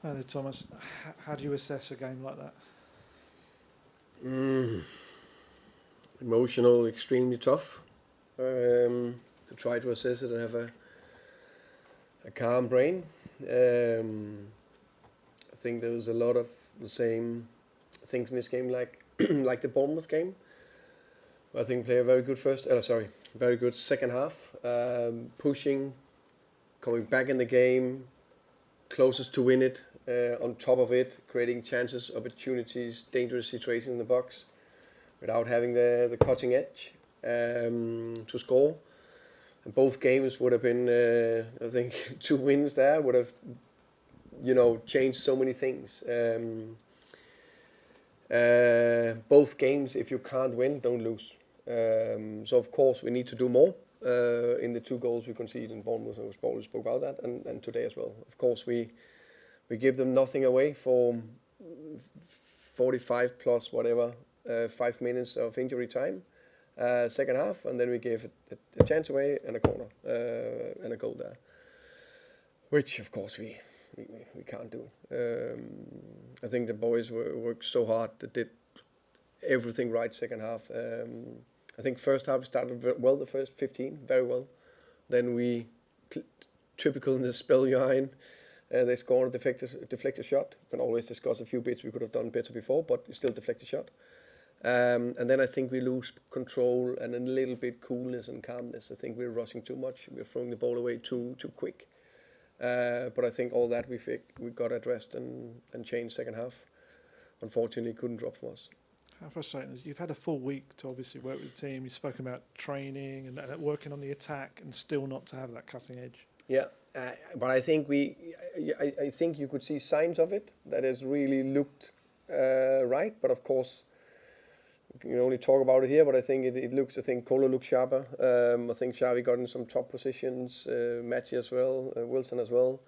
Hi there, Thomas. How do you assess a game like that? Emotional, extremely tough. To try to assess it and have a calm brain. I think there was a lot of the same things in this game, like like the Bournemouth game. I think play a very good very good second half, pushing, coming back in the game, closest to win it. On top of it, creating chances, opportunities, dangerous situations in the box, without having the cutting edge to score. And both games would have been, I think, 2 wins there would have, changed so many things. Both games, if you can't win, don't lose. So of course we need to do more. In the 2 goals we conceded in Bournemouth, and we spoke about that, and today as well. Of course we give them nothing away for 45 plus whatever 5 minutes of injury time, second half, and then we gave a chance away and a corner and a goal there, which of course we can't do. I think the boys worked so hard. They did everything right second half. I think first half started well, the first 15 very well. Then we, typical in the spell you're in, they scored a deflected shot. We can always discuss a few bits we could have done better before, but still deflected shot. And then I think we lose control and a little bit coolness and calmness. I think we're rushing too much. We're throwing the ball away too quick. But I think all that we got addressed and changed second half. Unfortunately, couldn't drop from us. How frustrating is it? You've had a full week to obviously work with the team. You've spoken about training and working on the attack, and still not to have that cutting edge. Yeah, but I think I think you could see signs of it. That has really looked right. But of course, we can only talk about it here. But I think it looks. I think Kohler looks sharper. I think Xavi got in some top positions. Matty as well. Wilson as well.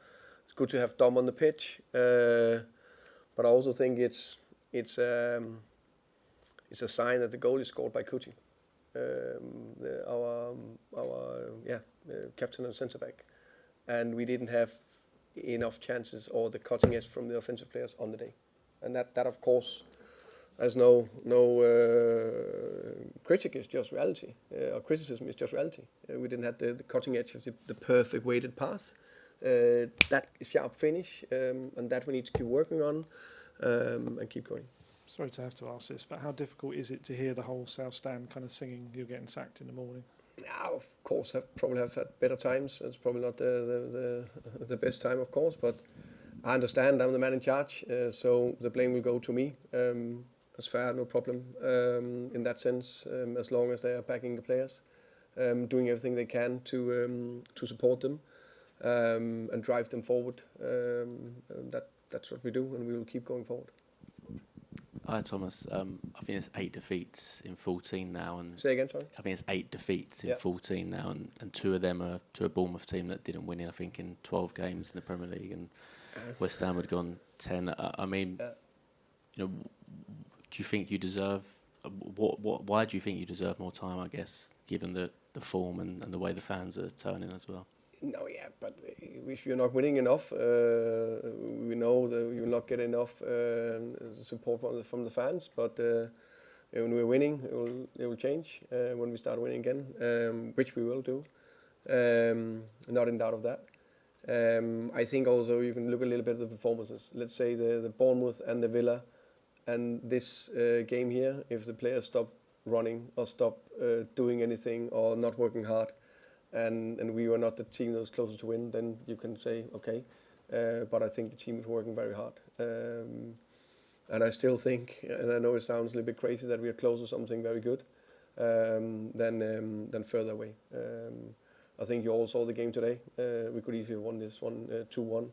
It's good to have Dom on the pitch. But I also think it's a sign that the goal is scored by Kuti, our captain and centre back, and we didn't have enough chances or the cutting edge from the offensive players on the day, and that of course, there's no critic is just reality, or criticism is just reality. We didn't have the cutting edge of the perfect weighted pass, that sharp finish, and that we need to keep working on and keep going. Sorry to have to ask this, but how difficult is it to hear the whole South Stand kind of singing "You're getting sacked" in the morning? Now, of course, I probably have had better times. It's probably not the best time, of course, but I understand I'm the man in charge, so the blame will go to me. It's fair, no problem in that sense, as long as they are backing the players, doing everything they can to support them and drive them forward. That's what we do, and we will keep going forward. Hi Thomas, I think it's 8 defeats in 14 now, and say again, sorry. I think it's 8 defeats in 14 now, and 2 of them are to a Bournemouth team that didn't win, I think, in 12 games in the Premier League, and West Ham had gone 10. I mean, do you think you deserve? Why do you think you deserve more time? I guess, given the form and the way the fans are turning as well. No, yeah, but if you're not winning enough, we know that you'll not get enough support from the fans. But when we're winning, it will change when we start winning again, which we will do. Not in doubt of that. I think also you can look a little bit at the performances. Let's say the Bournemouth and the Villa, and this game here. If the players stop running or stop doing anything or not working hard, and we were not the team that was closest to win, then you can say, okay. But I think the team is working very hard. And I still think, and I know it sounds a little bit crazy, that we are close to something very good than further away. I think you all saw the game today. We could easily have won this one 2-1.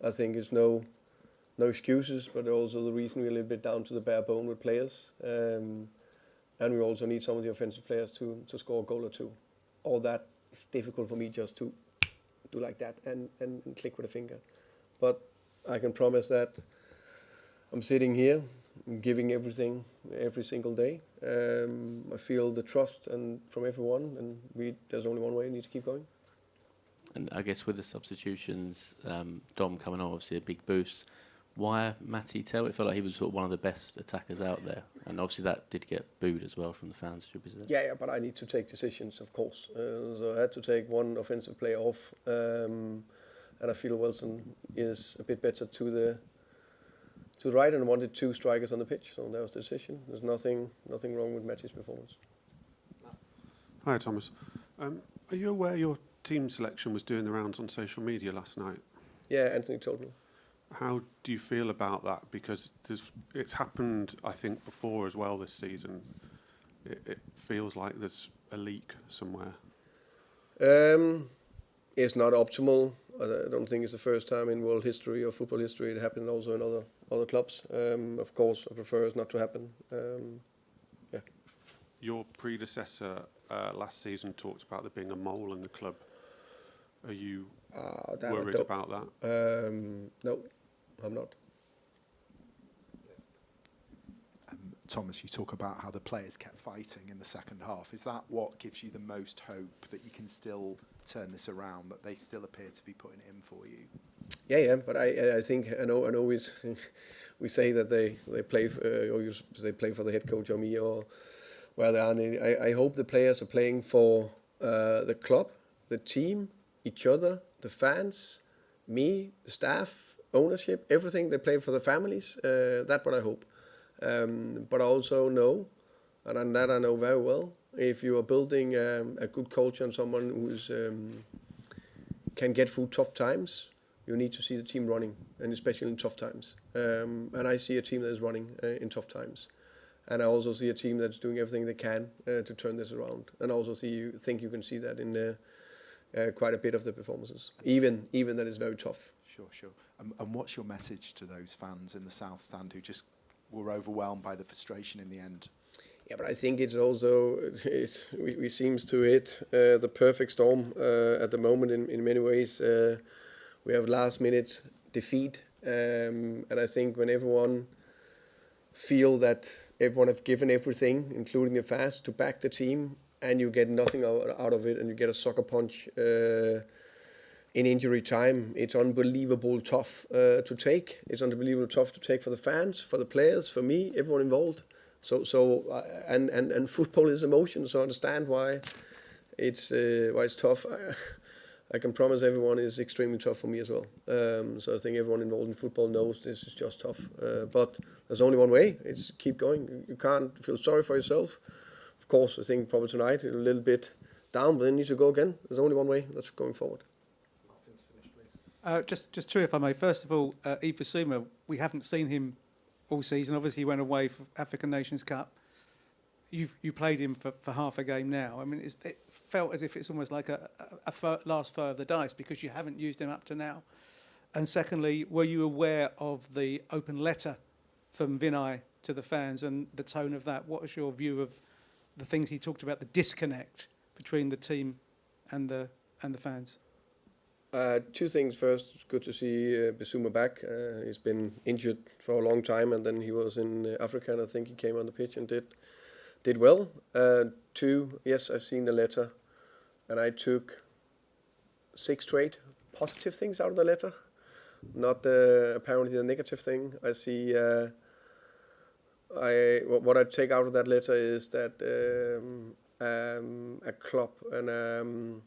I think it's no excuses, but also the reason we're a little bit down to the bare bone with players. And we also need some of the offensive players to score a goal or two. All that is difficult for me just to do like that and click with a finger. But I can promise that I'm sitting here, I'm giving everything every single day. I feel the trust and from everyone, and there's only one way. We need to keep going. And I guess with the substitutions, Dom coming on, obviously a big boost. Why Matty Tell? It felt like he was sort of one of the best attackers out there, and obviously that did get booed as well from the fans. Yeah, but I need to take decisions, of course. So I had to take one offensive player off, and I feel Wilson is a bit better to the right, and I wanted 2 strikers on the pitch, so that was the decision. There's nothing wrong with Matty's performance. Hi, Thomas. Are you aware your team selection was doing the rounds on social media last night? Yeah, Anthony told me. How do you feel about that? Because it's happened, I think, before as well this season. It feels like there's a leak somewhere. It's not optimal. I don't think it's the first time in world history or football history. It happened also in other clubs. Of course, I prefer it not to happen. Yeah. Your predecessor last season talked about there being a mole in the club. Are you worried about that? No, I'm not. Thomas, you talk about how the players kept fighting in the second half. Is that what gives you the most hope that you can still turn this around, that they still appear to be putting it in for you? Yeah, but I think I know we say that they play or they play for the head coach or me or where they are. I hope the players are playing for the club, the team, each other, the fans, me, the staff, ownership, everything. They play for the families. That's what I hope. But I also know, and that I know very well, if you are building a good culture and someone who's can get through tough times, you need to see the team running, and especially in tough times. And I see a team that is running in tough times. And I also see a team that's doing everything they can to turn this around. And I also think you can see that in quite a bit of the performances, even that is very tough. Sure. And what's your message to those fans in the South Stand who just were overwhelmed by the frustration in the end? Yeah, but I think it's also we seems to hit the perfect storm at the moment in many ways. We have last minute defeat, and I think when everyone feel that everyone have given everything, including the fans, to back the team, and you get nothing out of it, and you get a sucker punch in injury time, it's unbelievable tough to take. It's unbelievable tough to take for the fans, for the players, for me, everyone involved. And football is emotion, so I understand why it's tough. I can promise everyone it's extremely tough for me as well. So I think everyone involved in football knows this is just tough. But there's only one way. It's keep going. You can't feel sorry for yourself. Of course, I think probably tonight a little bit down, but then you need to go again. There's only one way. That's going forward. Just 2, if I may. First of all, Yves Bissouma, we haven't seen him all season. Obviously, he went away for African Nations Cup. You played him for half a game now. I mean, it felt as if it's almost like a last throw of the dice because you haven't used him up to now. And secondly, were you aware of the open letter from Vinay to the fans and the tone of that? What was your view of the things he talked about, the disconnect between the team and the fans? 2 things. First, it's good to see Bissouma back. He's been injured for a long time, and then he was in Africa, and I think he came on the pitch and did well. 2, yes, I've seen the letter, and I took 6 to 8 positive things out of the letter, not apparently the negative thing. I see. What I take out of that letter is that a club and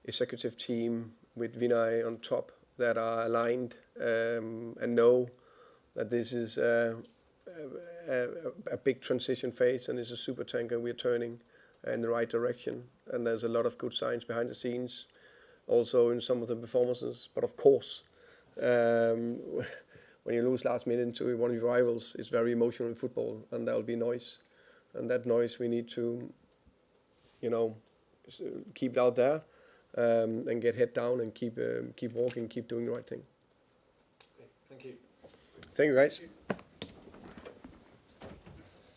executive team with Vinay on top that are aligned and know that this is a big transition phase and it's a super tanker we're turning in the right direction. And there's a lot of good signs behind the scenes, also in some of the performances. But of course, when you lose last minute to one of your rivals, it's very emotional in football, and there will be noise. And that noise we need to, keep it out there. And get head down and keep walking, keep doing the right thing. Okay, thank you. Thank you, guys.